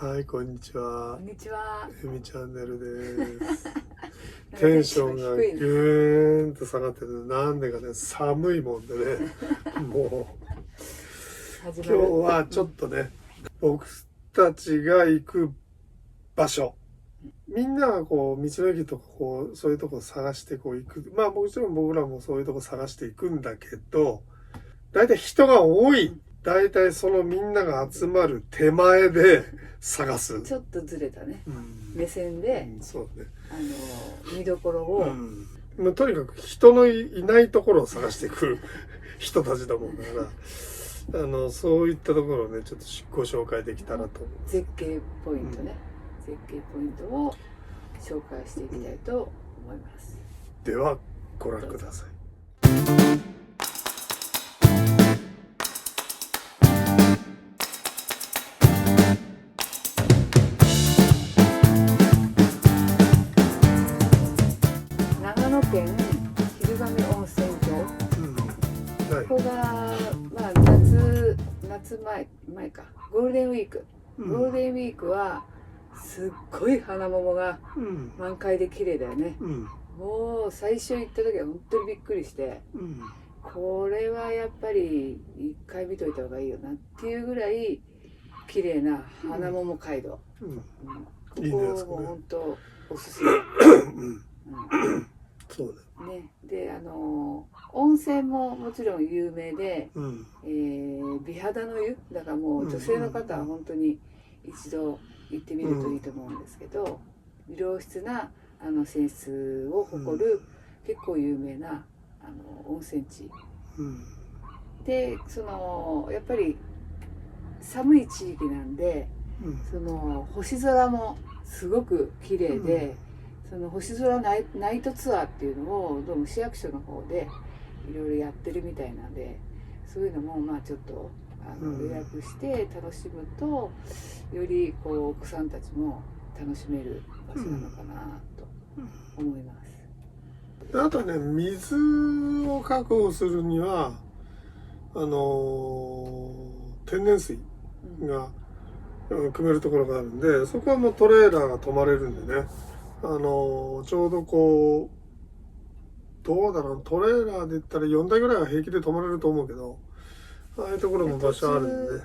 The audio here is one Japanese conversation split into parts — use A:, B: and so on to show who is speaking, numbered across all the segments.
A: はい、こんにちは。
B: こんにちは。
A: えみチャンネルです。テンションがぐーんと下がってる。なんでかね、寒いもんでね。もう、今日はちょっとね、僕たちが行く場所。みんながこう、道の駅とかこう、そういうとこ探してこう行く。まあもちろん僕らもそういうとこ探していくんだけど、だいたい人が多い。だいたいそのみんなが集まる手前で探す。
B: ちょっとずれたね、目線で、
A: そうね。
B: 見どころを、
A: もうとにかく人のいないところを探していく人たちだもんだからそういったところをねちょっとご紹介できたらと思います。
B: 絶景ポイントね、絶景ポイントを紹介していきたいと思います。
A: ではご覧ください。
B: 長野県昼神温泉郷、ここがまあ夏前か、ゴールデンウィーク、ゴールデンウィークはすっごい花桃が満開で綺麗だよね。もう最初行った時は本当にびっくりして、これはやっぱり一回見といた方がいいよなっていうぐらい綺麗な花桃街道。ここも本当おすすめ。
A: そうだ
B: ね。で温泉ももちろん有名で、美肌の湯だからもう女性の方は本当に一度行ってみるといいと思うんですけど、良質な泉質を誇る結構有名な温泉地、でやっぱり寒い地域なんで、星空もすごく綺麗で、その星空ナイトツアーっていうのをどうも市役所の方でいろいろやってるみたいなんで、そういうのもまあちょっと予約して楽しむとよりこうお子さんたちも楽しめる場所なのかなと思います。
A: あとね、水を確保するには天然水が、汲めるところがあるんで、そこはもうトレーラーが止まれるんでね、ちょうどこうどうだろう、トレーラーで言ったら4台ぐらいは平気で止まれると思うけど、ああいうところも場所あるんでね。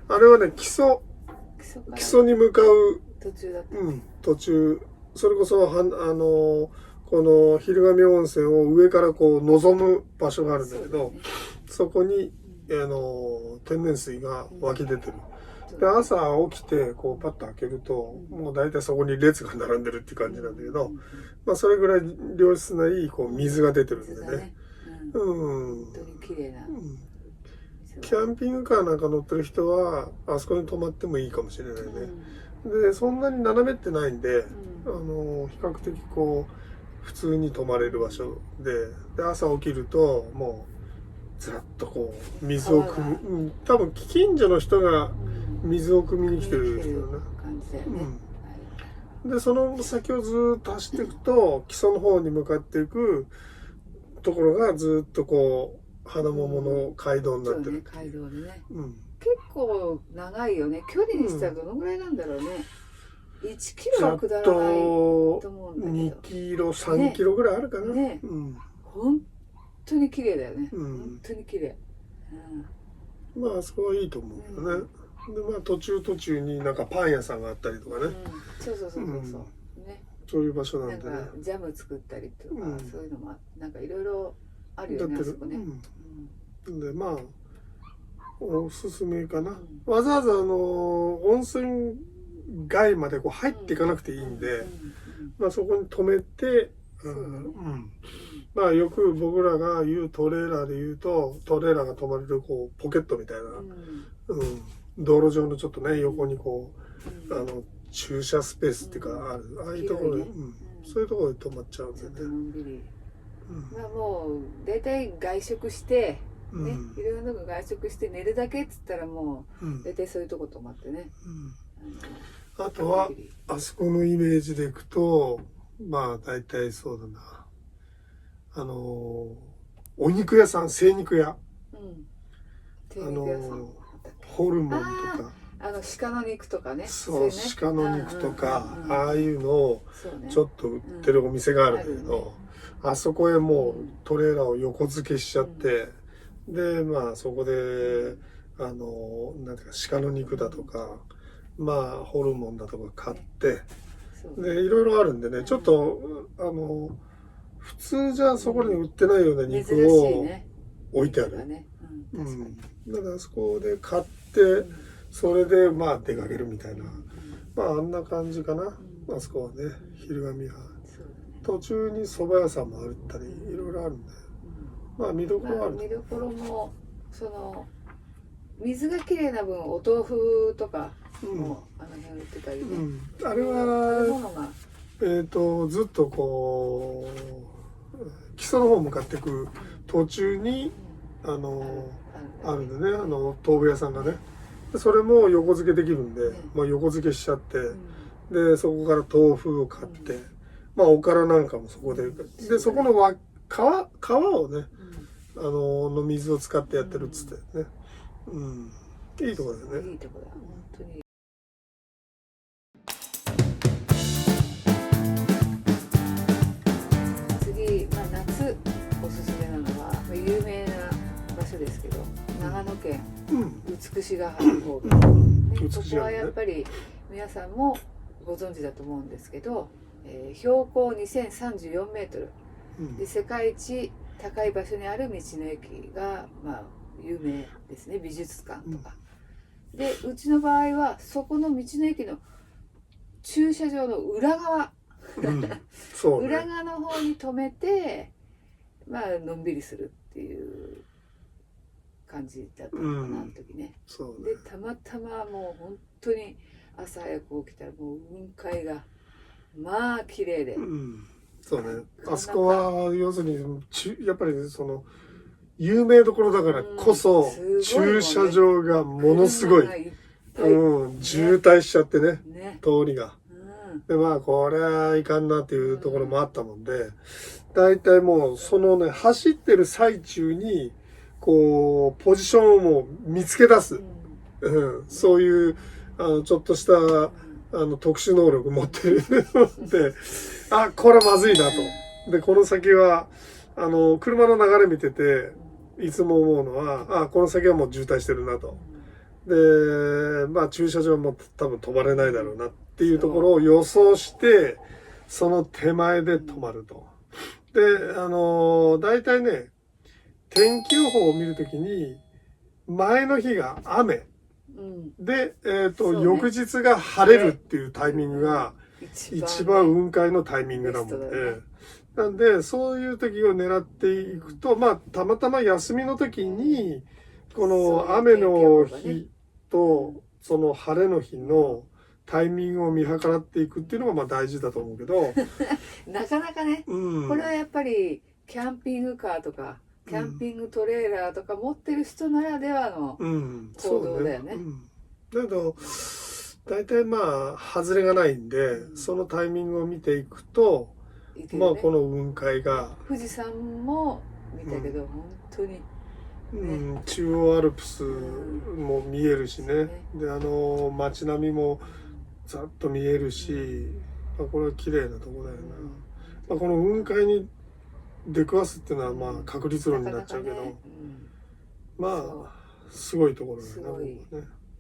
A: あれはね、基礎に向かう
B: 途中だった、
A: 途中、それこそこの昼神温泉を上からこう望む場所があるんだけど、そこに天然水が湧き出てる。で、朝起きてこうパッと開けると、もう大体そこに列が並んでるっていう感じなんだけど、まあそれぐらい良質ないいこう水が出てるんでね。
B: 本当に綺麗な。
A: キャンピングカーなんか乗ってる人はあそこに泊まってもいいかもしれないね。で、そんなに斜めってないんで、比較的こう普通に泊まれる場所で、朝起きるともうずらっとこう水を汲み、多分近所の人が水を汲みに来てるような
B: 感じだよね。
A: で、その先をずっと走っていくと基礎の方に向かっていくところがずっとこう花桃の街道になってる。
B: 街道でね。結構長いよね。距離にしたらどのぐらいなんだろうね。1キロは下らないと思うんだけど。
A: 2キロ、3キロぐらいあるかな。
B: ね。本当に綺麗だよね。本当に綺麗。
A: まあ、あそこはいいと思うけどね。で、まあ、途中になんかパン屋さんがあったりとかね。
B: そう。ね。
A: そういう場所なんでね。
B: なんかジャム作ったりとか、そういうのもなんかいろいろあるよね、あそこね。
A: で、まあ、おすすめかな。わざわざ温泉街までこう入っていかなくていいんで、まあそこに止めて、まあよく僕らが言うトレーラーで言うと、トレーラーが止まれるこうポケットみたいな、道路上のちょっとね、横にこう、駐車スペースっていうかある、ああいうところに、そういうところで止まっちゃうんでね。
B: まあもう大体外食してね、いろんなのが外食して寝るだけっつったらもう大体そういうとこ泊まってね。
A: あとはあそこのイメージでいくと、まあ大体そうだな、お肉屋さん、精肉屋、ホルモンとか
B: 鹿の肉とかね。
A: そう、鹿の肉とか、ああいうのを
B: そうね
A: ちょっと売ってるお店があるんだけど、あそこへもうトレーラーを横付けしちゃって、で、まあそこで、なんていうか、鹿の肉だとか、まあホルモンだとか買って、で、いろいろあるんでね、ちょっと、普通じゃそこに売ってないような肉を置いてある。だからそこで買って、それでまあ出かけるみたいな。まああんな感じかな。あそこはね、昼神は。途中に蕎麦屋さんもあったり、いろいろあるんで。まあ見どころある。
B: 見どころも、水がきれいな分、お豆腐とかもあの辺売ってたりね。
A: あれは、ずっとこう、基礎の方向かっていく途中に、あるんでね、豆腐屋さんがね。それも横付けできるんで、まあ横付けしちゃって、で、そこから豆腐を買って、まあおからなんかもそこで、で、そこの皮をね、の水を使ってやってるっつってね。いいとこだよね。
B: いいとこだ、本当に。次、まあ夏おすすめなのは、有名な場所ですけど、長野県美ヶ原高原、ここはやっぱり皆さんもご存知だと思うんですけど、標高2034メートルで世界一高い場所にある道の駅が、まあ、有名ですね。美術館とか、でうちの場合はそこの道の駅の駐車場の裏側、裏側の方に止めて、まあのんびりするっていう感じだったのかな、あの時ね。でたまたまもう本当に朝早く起きたらもう雲海がまあ綺麗で、
A: そうね。あそこは要するにやっぱり有名どころだからこそ、駐車場がものすごい、渋滞しちゃってね、通りが。で、まあ、これはいかんなっていうところもあったもんで、だいたいもう、走ってる最中に、こう、ポジションをもう見つけ出す。そういう、ちょっとした、特殊能力持ってるので、あ、これまずいなと。で、この先は、車の流れ見てて、いつも思うのは、あ、この先はもう渋滞してるなと。で、まあ駐車場も多分止まれないだろうなっていうところを予想して、その手前で止まると。で、大体ね、天気予報を見るときに、前の日が雨。で、翌日が晴れるっていうタイミングが、一番雲海のタイミングなもんで、なんで、そういう時を狙っていくと、まあ、たまたま休みの時に、この雨の日と、その晴れの日のタイミングを見計らっていくっていうのがまあ大事だと思うけど。
B: なかなかね、これはやっぱり、キャンピングカーとか、キャンピングトレーラーとか持ってる人ならではの行動だよね。
A: だけど、大体まあ、外れがないんで、そのタイミングを見ていくと、まあこの雲海が
B: 富士山も見たけど、本当に、
A: 中央アルプスも見えるしね、で街並みもざっと見えるし、まあ、これは綺麗なとこだよな、まあ、この雲海に出くわすっていうのはまあ確率論になっちゃうけど、まあすごいところだよな、ここね。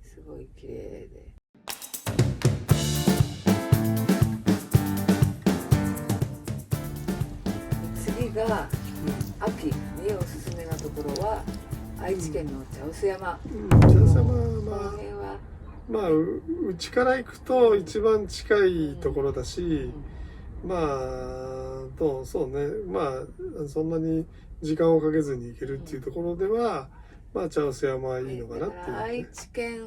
B: すごい綺麗で。次が秋におすすめなところは愛知県の茶臼山。
A: 茶臼山はまあうちから行くと一番近いところだし、まあそうね、まあそんなに時間をかけずに行けるっていうところでは、まあ茶臼山はいいのかなっていう、
B: 愛知県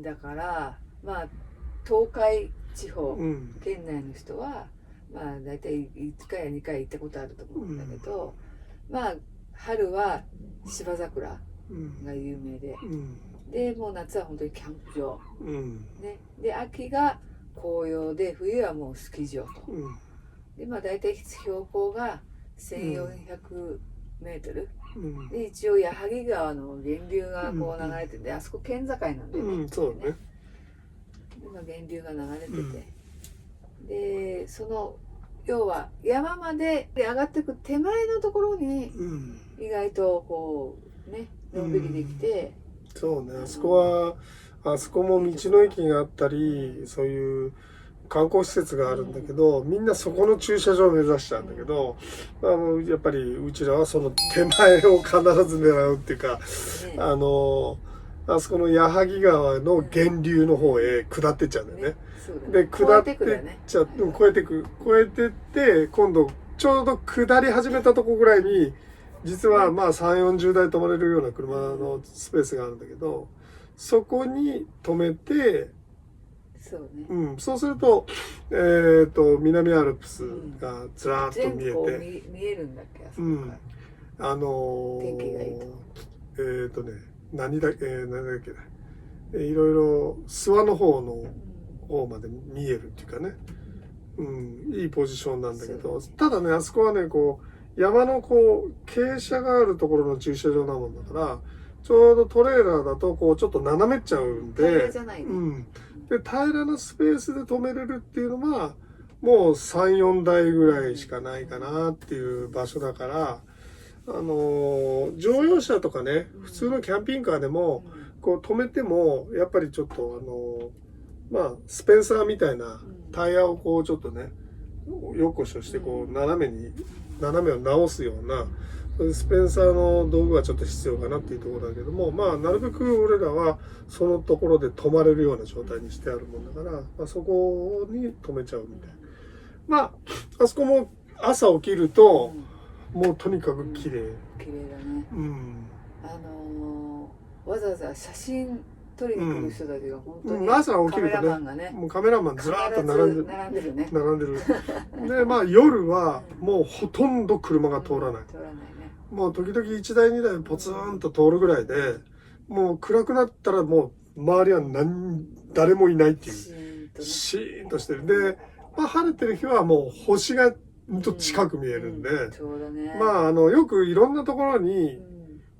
B: だからまあ東海地方、県内の人はまあ大体1回や2回行ったことあると思うんだけど、まあ春は芝桜が有名で、でもう夏は本当にキャンプ場、ね、で秋が紅葉で冬はもうスキー場と、でまあ大体標高が1400メートルで一応矢作川の源流がこう流れてて、あそこ県境なんでね、
A: そうね。
B: 今源流が流れてて、でその要は山まで上がっていく手前のところに意外とこうねのんびりできて、
A: そうね、あそこも道の駅があったり、そういう観光施設があるんだけど、みんなそこの駐車場を目指しちゃうんだけど、やっぱりうちらはその手前を必ず狙うっていうか、あそこの矢作川の源流の方へ下ってっちゃうんだよね。で、下ってっちゃって、越えてって、今度、ちょうど下り始めたとこぐらいに、実はまあ3、40台止まれるような車のスペースがあるんだけど、そこに止めて、
B: そうね。
A: そうすると、南アルプスがずらーっと見えて、
B: 見えるんだっけ、あそこから。天気がいいと。
A: 何だっけな、いろいろ諏訪の方まで見えるっていうかね、いいポジションなんだけど、ただね、あそこはね、こう、山のこう、傾斜があるところの駐車場なもんだから、ちょうどトレーラーだとこう、ちょっと斜めっちゃうんで、
B: 平らじゃないね。
A: で、平らなスペースで止めれるっていうのは、もう3、4台ぐらいしかないかなっていう場所だから、乗用車とかね、普通のキャンピングカーでも、こう止めても、やっぱりちょっとスペンサーみたいなタイヤをこうちょっとね、よっこしょしてこう斜めを直すような、スペンサーの道具がちょっと必要かなっていうところだけども、なるべく俺らはそのところで止まれるような状態にしてあるもんだから、そこに止めちゃうみたいな。あそこも朝起きると、もうとにかく綺麗。
B: 綺麗だね。わざわざ写真撮りに来る人たちが本当に、
A: 朝起きるとね、もうカメラマンずらーっと並んでるね。並んでる。で、夜はもうほとんど車が通らない。もう時々1台2台ポツンと通るぐらいで、もう暗くなったらもう周りは誰もいないっていう、シーンとしてる。で、晴れてる日はもう星が近く見えるんで、よくいろんなところに、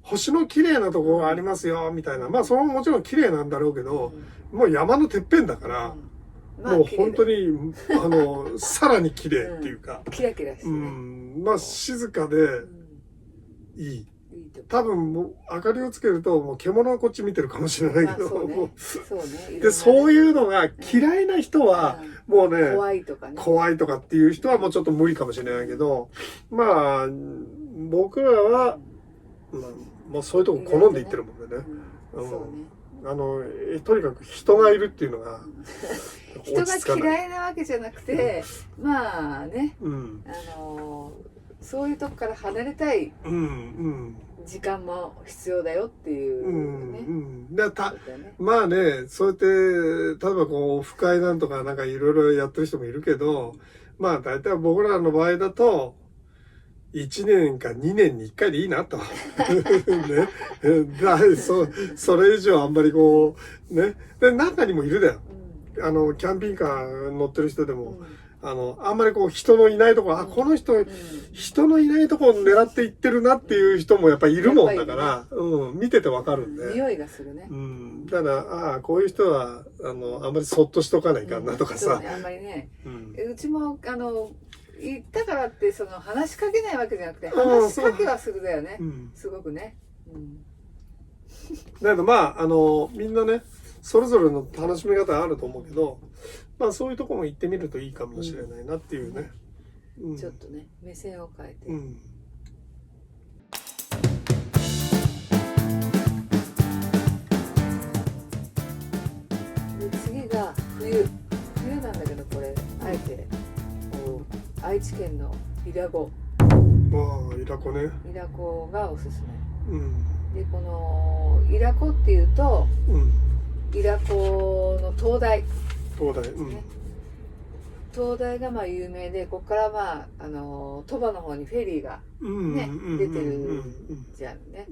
A: 星の綺麗なところがありますよ、みたいな。それももちろん綺麗なんだろうけど、もう山のてっぺんだから、もう本当に、さらに綺麗っていうか。
B: キラキラしてね。
A: 静かで、いい。多分もう明かりをつけるともう獣はこっち見てるかもしれないけど、でそういうのが嫌いな人はもうね、怖いとかっていう人はもうちょっと無理かもしれないけど、僕らはもうそういうとこ好んで行ってるもんでね。とにかく人がいるっていうのが
B: 人が嫌いなわけじゃなくて、そういうとこから離れたい時間も必要だよっていうね。
A: そうやって例えばこうオフ会なんとかなんかいろいろやってる人もいるけど、大体僕らの場合だと1年か2年に1回でいいなと。それ以上あんまりこうね。で中にもいるだよ。キャンピングカー乗ってる人でも。あんまりこう人のいないところ、この人、人のいないところを狙っていってるなっていう人もやっぱりいるもんだから、見ててわかるんで。
B: 匂いがするね。
A: ただ、こういう人は、あんまりそっとしとかないかんなとかさ。
B: あんまりね。うちも、行ったからって、話しかけないわけじゃなくて、話しかけはするだよね。すごくね。
A: だけどみんなね、それぞれの楽しみ方あると思うけど、そういうとこも行ってみるといいかもしれないなっていうね。
B: ちょっとね、目線を変えて。で次が冬なんだけど、これあえて愛知県の伊良湖。
A: 伊良湖ね。
B: 伊良湖がおすすめ。でこの伊良湖っていうと、伊良湖の灯台。灯台が有名で、ここから鳥羽の方にフェリーがね出てるじゃんね。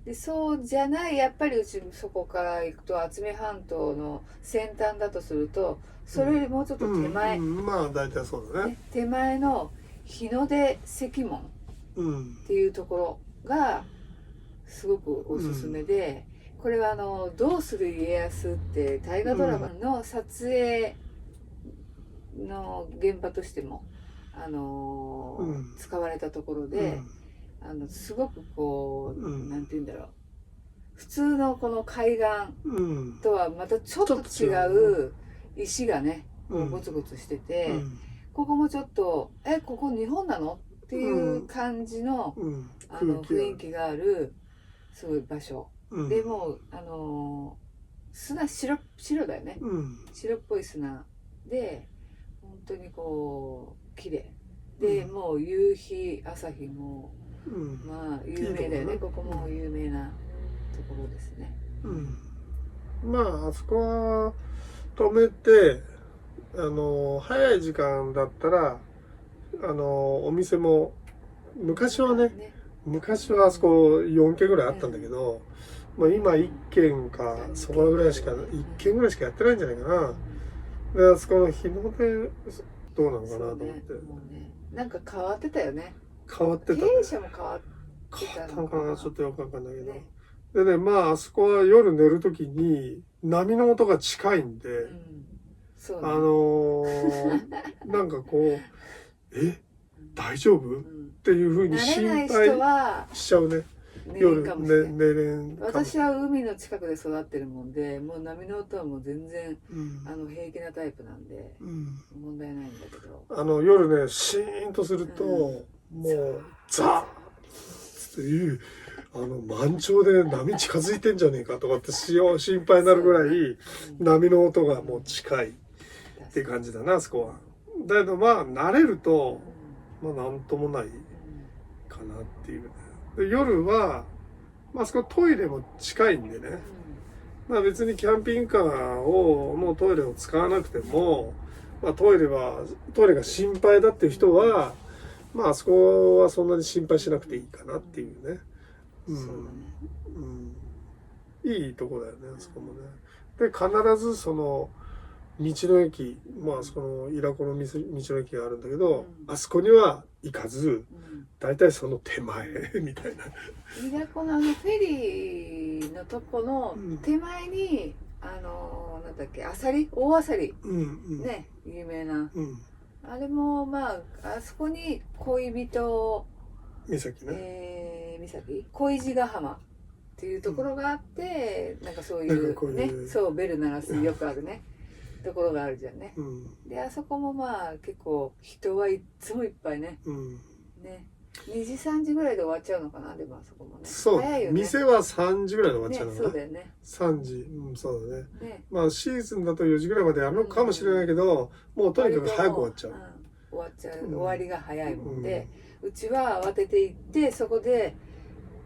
B: でそうじゃない、やっぱりうちそこから行くと渥美半島の先端だとすると、それよりもうちょっと手前、
A: 大体そうだね。
B: 手前の日の出関門っていうところがすごくおすすめで、これはどうする家康って大河ドラマの撮影の現場としても、使われたところで、すごくこう、なんて言うんだろう、普通のこの海岸とはまたちょっと違う石がね、ゴツゴツしてて、ここもちょっとここ日本なのっていう感じの、雰囲気があるすごい場所、でも砂白だよね、白っぽい砂で本当にこう綺麗で、もう夕日朝日も、まあ有名だよね、ここも有名なところですね。
A: まああそこは止めて早い時間だったらお店も昔はあそこ4軒ぐらいあったんだけど、まあ、今1軒かそこぐらいしか1軒ぐらいしかやってないんじゃないかな。であそこの日の出どうなのかなと思って、
B: もうね、なんか変わってたよね。
A: 変わってた、ね、
B: 経営者も変わってた
A: のかな、ちょっとよくわかんないけど、でね、まああそこは夜寝るときに波の音が近いんで、
B: そう
A: ね、なんかこう大丈夫、っていうふうに心配しちゃうね。夜寝れんかも。
B: 私は海の近くで育ってるもんで、もう波の音はもう全然、平気なタイプなんで、問題ないんだけど、
A: 夜ねシーンとすると、もうザッっていう満潮で波近づいてんじゃねえかとかって心配になるぐらい、波の音がもう近いって感じだな、あそこは。だけどまあ慣れると、まあなんともないかなっていう。で夜は、まあそこトイレも近いんでね、まあ別にキャンピングカーのトイレを使わなくても、まあトイレが心配だっていう人は、まああそこはそんなに心配しなくていいかなっていうね。いいとこだよね、あそこもね。で必ずその道の駅、まああそこの伊良湖の道の駅があるんだけど、あそこには行かず、大体その手前みたいな。
B: 伊良湖のフェリーのとこの手前に、なんだっけ、大アサリ、ね、有名な、あれもまああそこに恋人
A: 岬ね、
B: 恋路ヶ浜っていうところがあって、なんかそういうね、そうベル鳴らすよくあるね、ところがあるじゃんね。であそこもまあ結構人はいつもいっぱいね。ね、2時3時ぐらいで終わっちゃうのかな、でもあそこもね。
A: そう、早いよね。店は3時ぐらいで終わっちゃうのかな。
B: そうだよね。
A: 3時、そうだね。まあシーズンだと4時ぐらいまでやるのかもしれないけど、もうとにかく早く終わっちゃう。
B: 終わりが早いもんで、うちは慌てて行ってそこで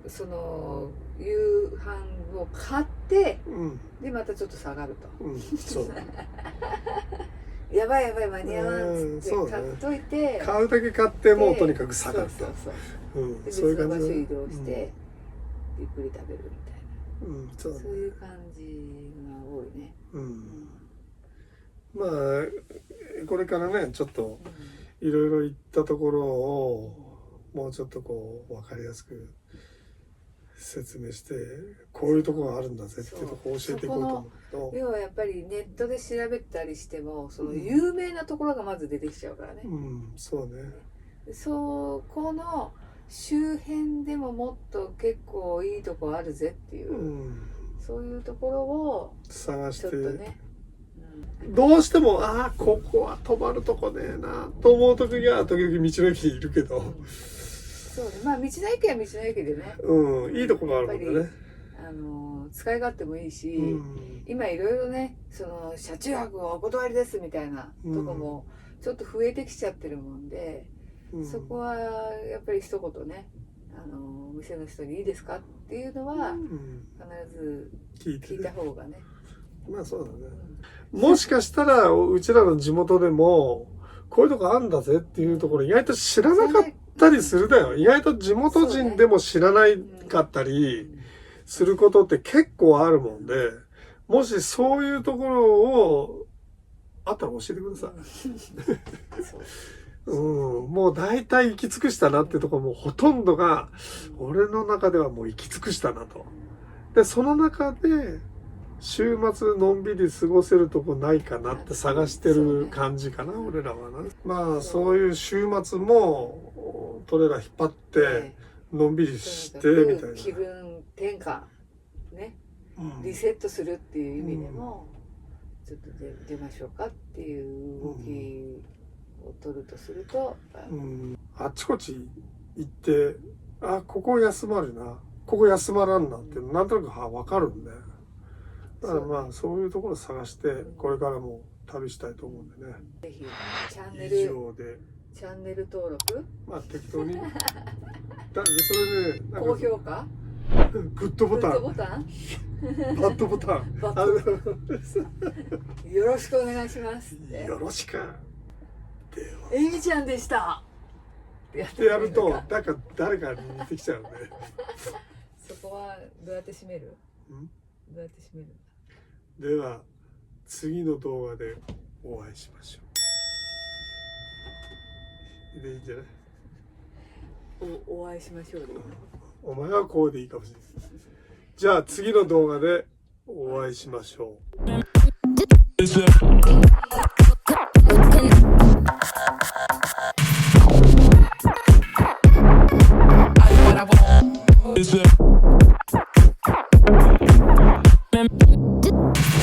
B: その夕飯を買って、でまたちょっと下がると。そう。やばい間に合わんっつって買っといて、
A: 買うだけ買ってもうとにかく下がると。
B: そういう感じで移動してゆっくり食べるみたいな、そういう感じが多いね。
A: まあこれからねちょっといろいろ行ったところをもうちょっとこう分かりやすく説明して、こういうとこがあるんだぜっていうとこ教えていこうと思うけど、
B: 要はやっぱりネットで調べたりしてもその有名なところがまず出てきちゃうからね。
A: そうね。
B: そこの周辺でももっと結構いいとこあるぜっていう、そういうところを
A: 探して、
B: ちょっとね、
A: どうしてもここは泊まるとこねえなと思う時は時々道の駅にいるけど、
B: そうね、まあ道の駅は道の駅でね、
A: いいとこがあるもんね。
B: 使い勝手もいいし、今いろいろね、その車中泊はお断りですみたいなとこもちょっと増えてきちゃってるもんで、そこはやっぱり一言ね、お店の人にいいですかっていうのは必ず聞いた方がね。
A: まあそうだね。もしかしたらうちらの地元でもこういうとこあんだぜっていうところ意外と知らなかったりするだよ。意外と地元人でも知らないかったりすることって結構あるもんで、もしそういうところをあったら教えてください。もう大体行き尽くしたなってところもほとんどが俺の中ではもう行き尽くしたなと。でその中で週末のんびり過ごせるとこないかなって探してる感じかな、俺らはな。まあそういう週末もトレーラー引っ張ってのんびりしてみたいな、
B: 気分転換ね、リセットするっていう意味でも、ちょっと出ましょうかっていう動きを取るとすると、
A: あっちこっち行ってあここ休まるなここ休まらんなってなんとなく分かるんで、だからまあそういうところを探してこれからも旅したいと思うんでね。
B: ぜひチャンネル登録、
A: まあ適当にだってそれで
B: 高評価、
A: グッドボタン、
B: バ
A: ッドボタン
B: よろしくお願いしますって
A: よろしく。
B: えみちゃんでした
A: ってやるとなんか誰かに似てきちゃうんで
B: そこはどうやって締める？どうやって締めるんだ？
A: では次の動画でお会いしましょう。でいいんじゃない？
B: お会いしましょうでいいの？
A: お前はこうでいいかもしれない。じゃあ次の動画でお会いしましょう。